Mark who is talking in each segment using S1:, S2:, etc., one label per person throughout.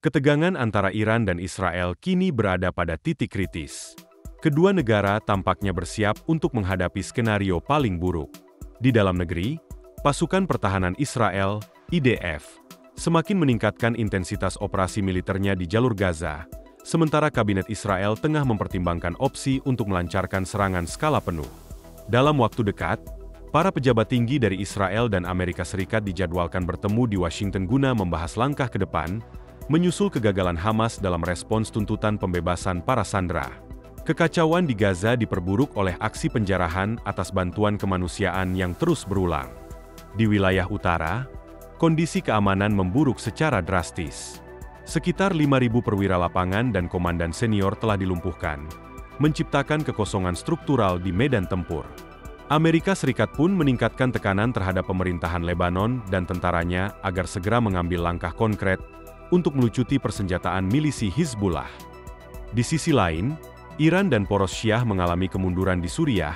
S1: Ketegangan antara Iran dan Israel kini berada pada titik kritis. Kedua negara tampaknya bersiap untuk menghadapi skenario paling buruk. Di dalam negeri, pasukan pertahanan Israel, IDF, semakin meningkatkan intensitas operasi militernya di jalur Gaza, sementara kabinet Israel tengah mempertimbangkan opsi untuk melancarkan serangan skala penuh. Dalam waktu dekat, para pejabat tinggi dari Israel dan Amerika Serikat dijadwalkan bertemu di Washington guna membahas langkah ke depan, menyusul kegagalan Hamas dalam respons tuntutan pembebasan para sandera. Kekacauan di Gaza diperburuk oleh aksi penjarahan atas bantuan kemanusiaan yang terus berulang. Di wilayah utara, kondisi keamanan memburuk secara drastis. Sekitar 5.000 perwira lapangan dan komandan senior telah dilumpuhkan, menciptakan kekosongan struktural di medan tempur. Amerika Serikat pun meningkatkan tekanan terhadap pemerintahan Lebanon dan tentaranya agar segera mengambil langkah konkret untuk melucuti persenjataan milisi Hizbullah. Di sisi lain, Iran dan poros Syiah mengalami kemunduran di Suriah,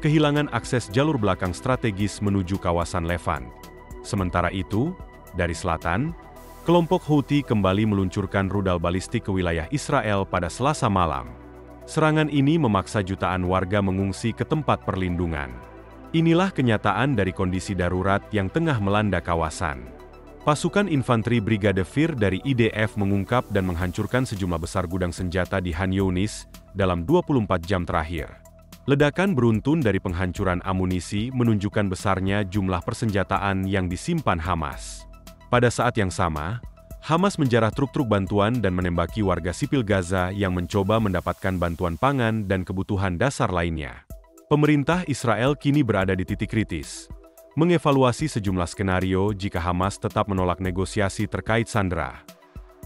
S1: kehilangan akses jalur belakang strategis menuju kawasan Levant. Sementara itu, dari selatan, kelompok Houthi kembali meluncurkan rudal balistik ke wilayah Israel pada Selasa malam. Serangan ini memaksa jutaan warga mengungsi ke tempat perlindungan. Inilah kenyataan dari kondisi darurat yang tengah melanda kawasan. Pasukan infanteri Brigade Fir dari IDF mengungkap dan menghancurkan sejumlah besar gudang senjata di Khan Younis dalam 24 jam terakhir. Ledakan beruntun dari penghancuran amunisi menunjukkan besarnya jumlah persenjataan yang disimpan Hamas. Pada saat yang sama, Hamas menjarah truk-truk bantuan dan menembaki warga sipil Gaza yang mencoba mendapatkan bantuan pangan dan kebutuhan dasar lainnya. Pemerintah Israel kini berada di titik kritis, mengevaluasi sejumlah skenario jika Hamas tetap menolak negosiasi terkait sandera.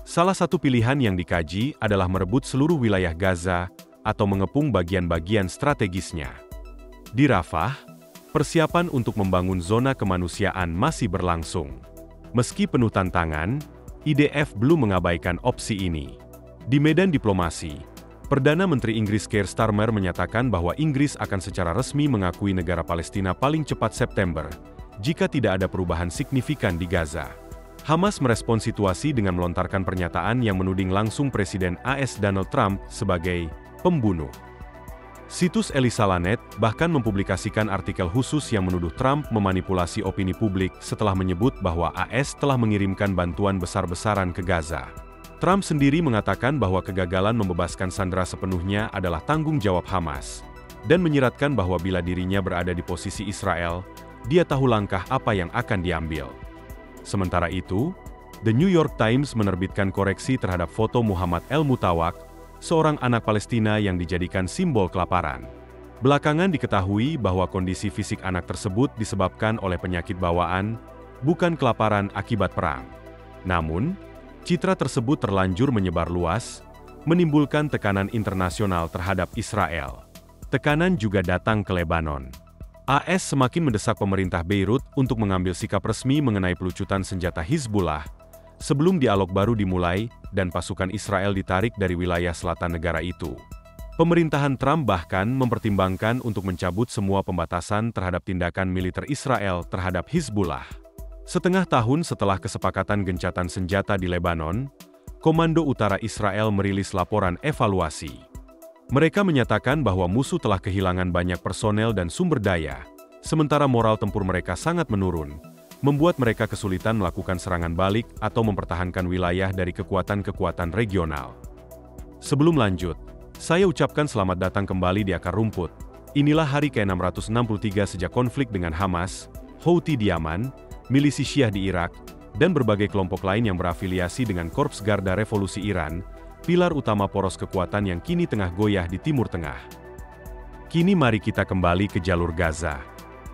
S1: Salah satu pilihan yang dikaji adalah merebut seluruh wilayah Gaza atau mengepung bagian-bagian strategisnya. Di Rafah, persiapan untuk membangun zona kemanusiaan masih berlangsung. Meski penuh tantangan, IDF belum mengabaikan opsi ini. Di medan diplomasi, Perdana Menteri Inggris Keir Starmer menyatakan bahwa Inggris akan secara resmi mengakui negara Palestina paling cepat September, jika tidak ada perubahan signifikan di Gaza. Hamas merespon situasi dengan melontarkan pernyataan yang menuding langsung Presiden AS Donald Trump sebagai pembunuh. Situs Elisalanet bahkan mempublikasikan artikel khusus yang menuduh Trump memanipulasi opini publik setelah menyebut bahwa AS telah mengirimkan bantuan besar-besaran ke Gaza. Trump sendiri mengatakan bahwa kegagalan membebaskan sandera sepenuhnya adalah tanggung jawab Hamas, dan menyiratkan bahwa bila dirinya berada di posisi Israel, dia tahu langkah apa yang akan diambil. Sementara itu, The New York Times menerbitkan koreksi terhadap foto Muhammad El-Mutawak, seorang anak Palestina yang dijadikan simbol kelaparan. Belakangan diketahui bahwa kondisi fisik anak tersebut disebabkan oleh penyakit bawaan, bukan kelaparan akibat perang. Namun, citra tersebut terlanjur menyebar luas, menimbulkan tekanan internasional terhadap Israel. Tekanan juga datang ke Lebanon. AS semakin mendesak pemerintah Beirut untuk mengambil sikap resmi mengenai pelucutan senjata Hizbullah, sebelum dialog baru dimulai dan pasukan Israel ditarik dari wilayah selatan negara itu. Pemerintahan Trump bahkan mempertimbangkan untuk mencabut semua pembatasan terhadap tindakan militer Israel terhadap Hizbullah. Setengah tahun setelah kesepakatan gencatan senjata di Lebanon, Komando Utara Israel merilis laporan evaluasi. Mereka menyatakan bahwa musuh telah kehilangan banyak personel dan sumber daya, sementara moral tempur mereka sangat menurun, membuat mereka kesulitan melakukan serangan balik atau mempertahankan wilayah dari kekuatan-kekuatan regional. Sebelum lanjut, saya ucapkan selamat datang kembali di Akar Rumput. Inilah hari ke-663 sejak konflik dengan Hamas, Houthi di Yaman, milisi Syiah di Irak, dan berbagai kelompok lain yang berafiliasi dengan Korps Garda Revolusi Iran, pilar utama poros kekuatan yang kini tengah goyah di Timur Tengah. Kini mari kita kembali ke jalur Gaza.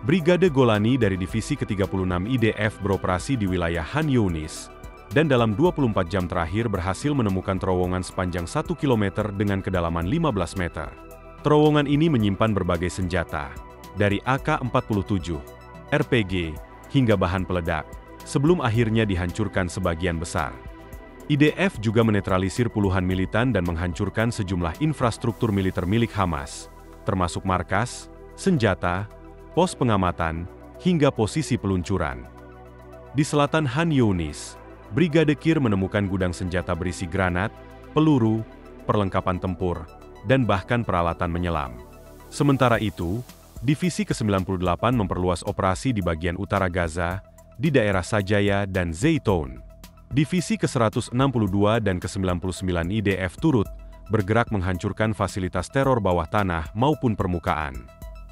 S1: Brigade Golani dari Divisi ke-36 IDF beroperasi di wilayah Khan Younis, dan dalam 24 jam terakhir berhasil menemukan terowongan sepanjang 1 km dengan kedalaman 15 meter. Terowongan ini menyimpan berbagai senjata, dari AK-47, RPG, hingga bahan peledak, sebelum akhirnya dihancurkan sebagian besar. IDF juga menetralisir puluhan militan dan menghancurkan sejumlah infrastruktur militer milik Hamas, termasuk markas, senjata, pos pengamatan, hingga posisi peluncuran. Di selatan Khan Younis, Brigade Kir menemukan gudang senjata berisi granat, peluru, perlengkapan tempur, dan bahkan peralatan menyelam. Sementara itu, Divisi ke-98 memperluas operasi di bagian utara Gaza, di daerah Sajaya dan Zaytoun. Divisi ke-162 dan ke-99 IDF turut bergerak menghancurkan fasilitas teror bawah tanah maupun permukaan.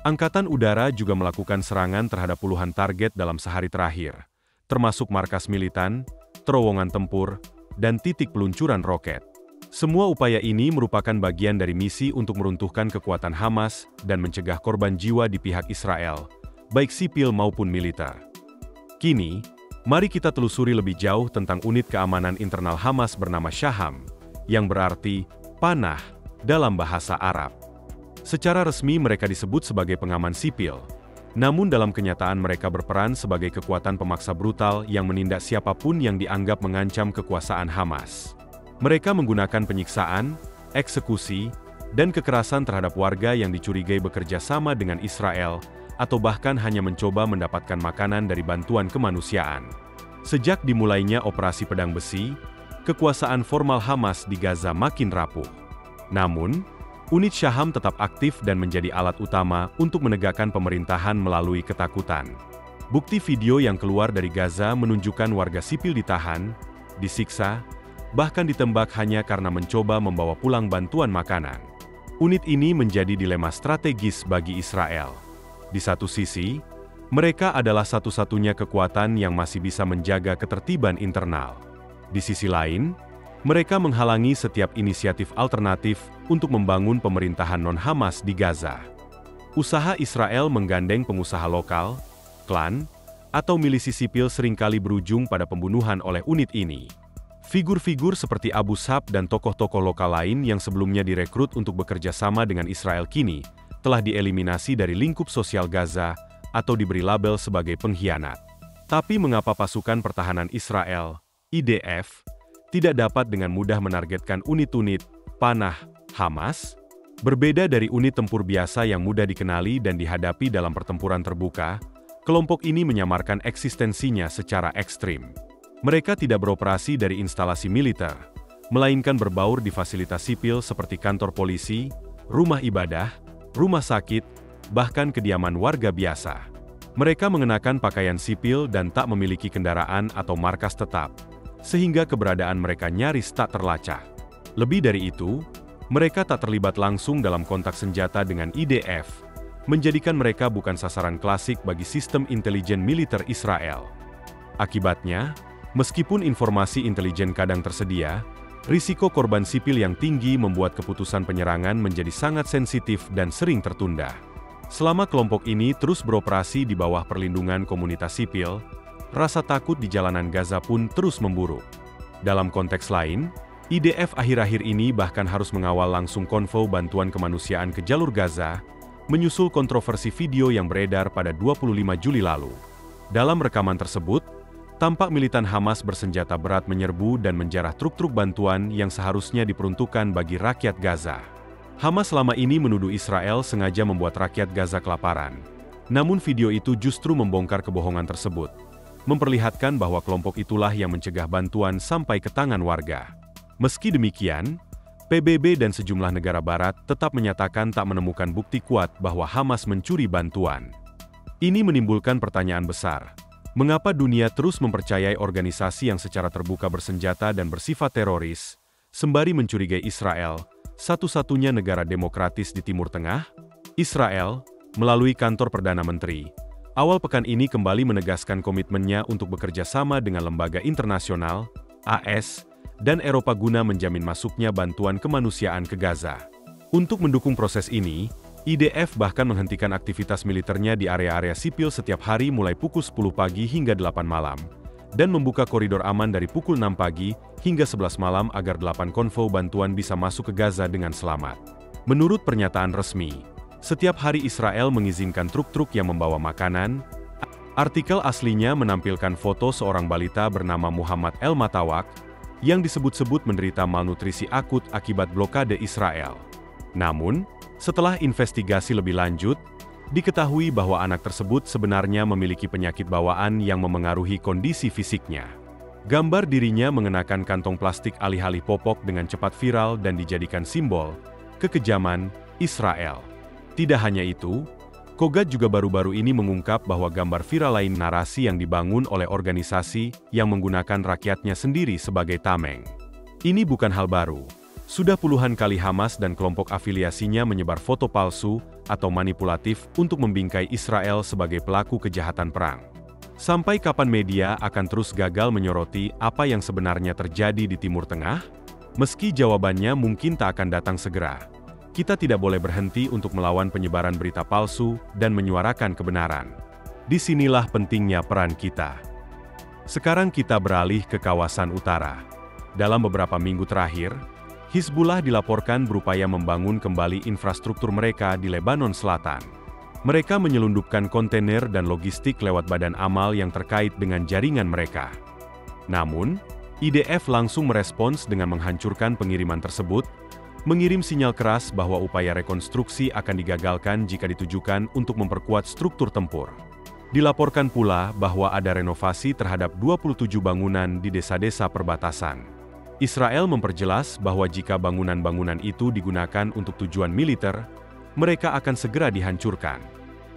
S1: Angkatan Udara juga melakukan serangan terhadap puluhan target dalam sehari terakhir, termasuk markas militan, terowongan tempur, dan titik peluncuran roket. Semua upaya ini merupakan bagian dari misi untuk meruntuhkan kekuatan Hamas dan mencegah korban jiwa di pihak Israel, baik sipil maupun militer. Kini, mari kita telusuri lebih jauh tentang unit keamanan internal Hamas bernama Shaham, yang berarti panah dalam bahasa Arab. Secara resmi mereka disebut sebagai pengaman sipil, namun dalam kenyataan mereka berperan sebagai kekuatan pemaksa brutal yang menindak siapapun yang dianggap mengancam kekuasaan Hamas. Mereka menggunakan penyiksaan, eksekusi, dan kekerasan terhadap warga yang dicurigai bekerja sama dengan Israel, atau bahkan hanya mencoba mendapatkan makanan dari bantuan kemanusiaan. Sejak dimulainya operasi pedang besi, kekuasaan formal Hamas di Gaza makin rapuh. Namun, unit Shaham tetap aktif dan menjadi alat utama untuk menegakkan pemerintahan melalui ketakutan. Bukti video yang keluar dari Gaza menunjukkan warga sipil ditahan, disiksa, bahkan ditembak hanya karena mencoba membawa pulang bantuan makanan. Unit ini menjadi dilema strategis bagi Israel. Di satu sisi, mereka adalah satu-satunya kekuatan yang masih bisa menjaga ketertiban internal. Di sisi lain, mereka menghalangi setiap inisiatif alternatif untuk membangun pemerintahan non-Hamas di Gaza. Usaha Israel menggandeng pengusaha lokal, klan, atau milisi sipil seringkali berujung pada pembunuhan oleh unit ini. Figur-figur seperti Abu Shab dan tokoh-tokoh lokal lain yang sebelumnya direkrut untuk bekerja sama dengan Israel kini telah dieliminasi dari lingkup sosial Gaza atau diberi label sebagai pengkhianat. Tapi mengapa pasukan pertahanan Israel, IDF, tidak dapat dengan mudah menargetkan unit-unit panah Hamas? Berbeda dari unit tempur biasa yang mudah dikenali dan dihadapi dalam pertempuran terbuka, kelompok ini menyamarkan eksistensinya secara ekstrim. Mereka tidak beroperasi dari instalasi militer, melainkan berbaur di fasilitas sipil seperti kantor polisi, rumah ibadah, rumah sakit, bahkan kediaman warga biasa. Mereka mengenakan pakaian sipil dan tak memiliki kendaraan atau markas tetap, sehingga keberadaan mereka nyaris tak terlacak. Lebih dari itu, mereka tak terlibat langsung dalam kontak senjata dengan IDF, menjadikan mereka bukan sasaran klasik bagi sistem intelijen militer Israel. Akibatnya, meskipun informasi intelijen kadang tersedia, risiko korban sipil yang tinggi membuat keputusan penyerangan menjadi sangat sensitif dan sering tertunda. Selama kelompok ini terus beroperasi di bawah perlindungan komunitas sipil, rasa takut di jalanan Gaza pun terus memburuk. Dalam konteks lain, IDF akhir-akhir ini bahkan harus mengawal langsung konvoi bantuan kemanusiaan ke jalur Gaza, menyusul kontroversi video yang beredar pada 25 Juli lalu. Dalam rekaman tersebut, tampak militan Hamas bersenjata berat menyerbu dan menjarah truk-truk bantuan yang seharusnya diperuntukkan bagi rakyat Gaza. Hamas selama ini menuduh Israel sengaja membuat rakyat Gaza kelaparan. Namun video itu justru membongkar kebohongan tersebut, memperlihatkan bahwa kelompok itulah yang mencegah bantuan sampai ke tangan warga. Meski demikian, PBB dan sejumlah negara barat tetap menyatakan tak menemukan bukti kuat bahwa Hamas mencuri bantuan. Ini menimbulkan pertanyaan besar. Mengapa dunia terus mempercayai organisasi yang secara terbuka bersenjata dan bersifat teroris, sembari mencurigai Israel, satu-satunya negara demokratis di Timur Tengah? Israel, melalui kantor Perdana Menteri, awal pekan ini kembali menegaskan komitmennya untuk bekerja sama dengan lembaga internasional, AS, dan Eropa guna menjamin masuknya bantuan kemanusiaan ke Gaza. Untuk mendukung proses ini, IDF bahkan menghentikan aktivitas militernya di area-area sipil setiap hari mulai pukul 10 pagi hingga 8 malam, dan membuka koridor aman dari pukul 6 pagi hingga 11 malam agar 8 konvoi bantuan bisa masuk ke Gaza dengan selamat. Menurut pernyataan resmi, setiap hari Israel mengizinkan truk-truk yang membawa makanan. Artikel aslinya menampilkan foto seorang balita bernama Muhammad El-Matawak, yang disebut-sebut menderita malnutrisi akut akibat blokade Israel. Namun, setelah investigasi lebih lanjut, diketahui bahwa anak tersebut sebenarnya memiliki penyakit bawaan yang memengaruhi kondisi fisiknya. Gambar dirinya mengenakan kantong plastik alih-alih popok dengan cepat viral dan dijadikan simbol kekejaman Israel. Tidak hanya itu, Kogat juga baru-baru ini mengungkap bahwa gambar viral lain narasi yang dibangun oleh organisasi yang menggunakan rakyatnya sendiri sebagai tameng. Ini bukan hal baru. Sudah puluhan kali Hamas dan kelompok afiliasinya menyebar foto palsu atau manipulatif untuk membingkai Israel sebagai pelaku kejahatan perang. Sampai kapan media akan terus gagal menyoroti apa yang sebenarnya terjadi di Timur Tengah? Meski jawabannya mungkin tak akan datang segera, kita tidak boleh berhenti untuk melawan penyebaran berita palsu dan menyuarakan kebenaran. Disinilah pentingnya peran kita. Sekarang kita beralih ke kawasan utara. Dalam beberapa minggu terakhir, Hizbullah dilaporkan berupaya membangun kembali infrastruktur mereka di Lebanon Selatan. Mereka menyelundupkan kontainer dan logistik lewat badan amal yang terkait dengan jaringan mereka. Namun, IDF langsung merespons dengan menghancurkan pengiriman tersebut, mengirim sinyal keras bahwa upaya rekonstruksi akan digagalkan jika ditujukan untuk memperkuat struktur tempur. Dilaporkan pula bahwa ada renovasi terhadap 27 bangunan di desa-desa perbatasan. Israel memperjelas bahwa jika bangunan-bangunan itu digunakan untuk tujuan militer, mereka akan segera dihancurkan.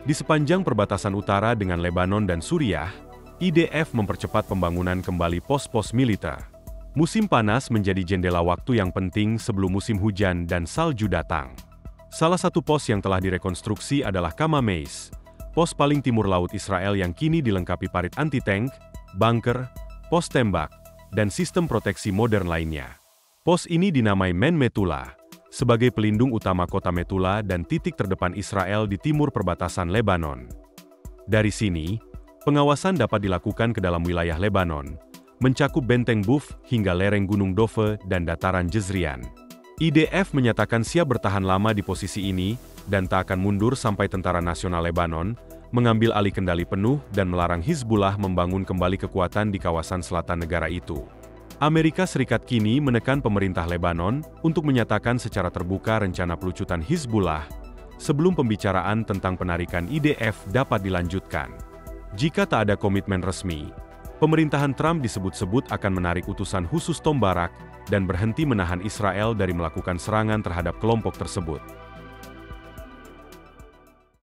S1: Di sepanjang perbatasan utara dengan Lebanon dan Suriah, IDF mempercepat pembangunan kembali pos-pos militer. Musim panas menjadi jendela waktu yang penting sebelum musim hujan dan salju datang. Salah satu pos yang telah direkonstruksi adalah Kama Meis, pos paling timur laut Israel yang kini dilengkapi parit anti-tank, bunker, pos tembak, dan sistem proteksi modern lainnya. Pos ini dinamai Men Metula, sebagai pelindung utama kota Metula dan titik terdepan Israel di timur perbatasan Lebanon. Dari sini, pengawasan dapat dilakukan ke dalam wilayah Lebanon, mencakup benteng Buf hingga lereng Gunung Dove dan dataran Jezrian. IDF menyatakan siap bertahan lama di posisi ini dan tak akan mundur sampai Tentara Nasional Lebanon mengambil alih kendali penuh dan melarang Hizbullah membangun kembali kekuatan di kawasan selatan negara itu. Amerika Serikat kini menekan pemerintah Lebanon untuk menyatakan secara terbuka rencana pelucutan Hizbullah sebelum pembicaraan tentang penarikan IDF dapat dilanjutkan. Jika tak ada komitmen resmi, pemerintahan Trump disebut-sebut akan menarik utusan khusus Tom Barak dan berhenti menahan Israel dari melakukan serangan terhadap kelompok tersebut.